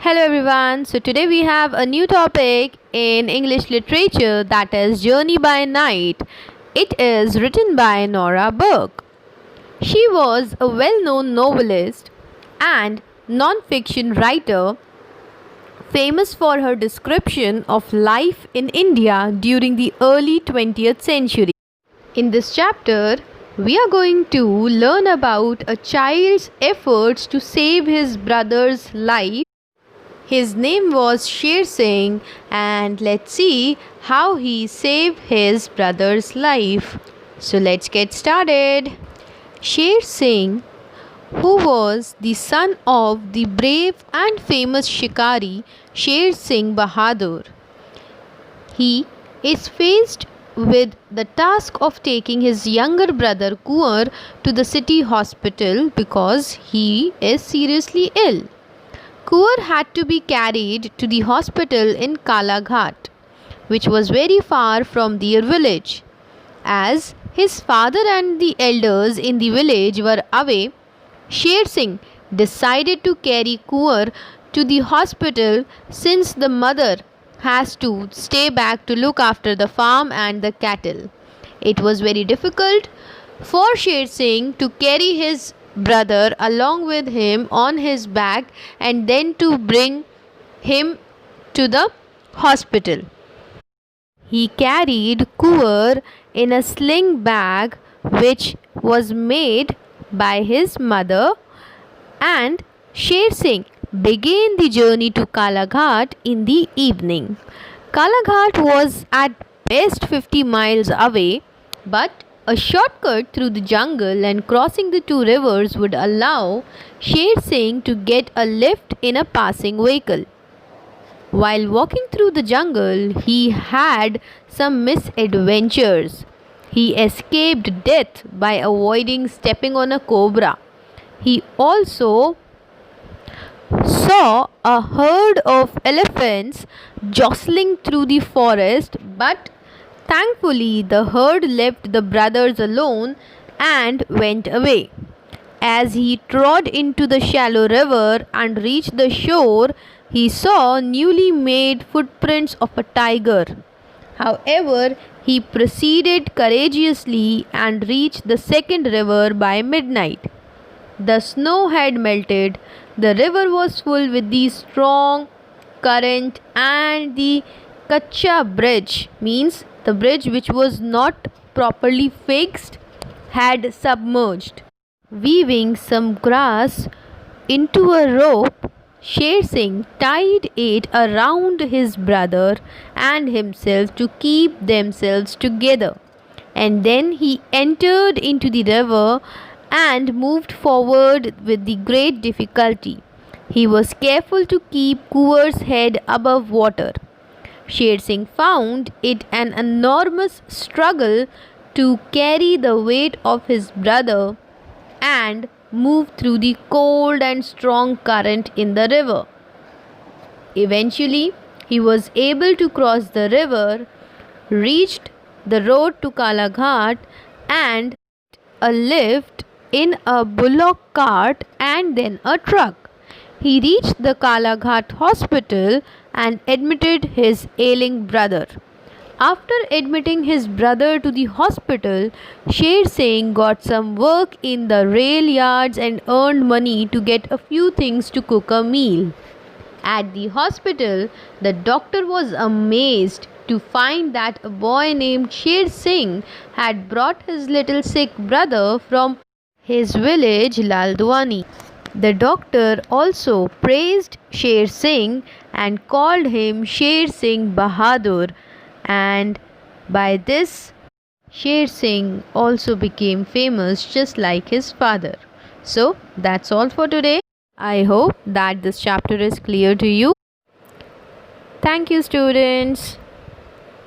Hello everyone. So today we have a new topic in English literature, that is Journey by Night. It is written by Norah Burke. She was a well-known novelist and non-fiction writer famous for her description of life in India during the early 20th century. In this chapter, we are going to learn about a child's efforts to save his brother's life. His name was Sher Singh, and let's see how he saved his brother's life. So let's get started. Sher Singh, who was the son of the brave and famous shikari Sher Singh Bahadur. He is faced with the task of taking his younger brother Kunwar to the city hospital because he is seriously ill. Kunwar had to be carried to the hospital in Kalaghat, which was very far from their village. As his father and the elders in the village were away, Sher Singh decided to carry Kunwar to the hospital since the mother has to stay back to look after the farm and the cattle. It was very difficult for Sher Singh to carry his brother along with him on his back and then to bring him to the hospital. He carried Kunwar in a sling bag which was made by his mother, and Sher Singh began the journey to Kalaghat in the evening. Kalaghat was at best 50 miles away, but a shortcut through the jungle and crossing the two rivers would allow Sher Singh to get a lift in a passing vehicle. While walking through the jungle, he had some misadventures. He escaped death by avoiding stepping on a cobra. He also saw a herd of elephants jostling through the forest, but thankfully the herd left the brothers alone and went away. As he trod into the shallow river and reached the shore, he saw newly made footprints of a tiger. However, he proceeded courageously and reached the second river by midnight. The snow had melted, the river was full with the strong current, and the Kacha bridge, means the bridge which was not properly fixed, had submerged. Weaving some grass into a rope, Sher Singh tied it around his brother and himself to keep themselves together. And then he entered into the river and moved forward with the great difficulty. He was careful to keep Kunwar's head above water. Sher Singh found it an enormous struggle to carry the weight of his brother and move through the cold and strong current in the river. Eventually, he was able to cross the river, reached the road to Kalaghat, and a lift in a bullock cart and then a truck. He reached the Kalaghat hospital and admitted his ailing brother. After admitting his brother to the hospital, Sher Singh got some work in the rail yards and earned money to get a few things to cook a meal. At the hospital, the doctor was amazed to find that a boy named Sher Singh had brought his little sick brother from his village Laldwani. The doctor also praised Sher Singh and called him Sher Singh Bahadur, and by this Sher Singh also became famous just like his father. So that's all for today. I hope that this chapter is clear to you. Thank you, students.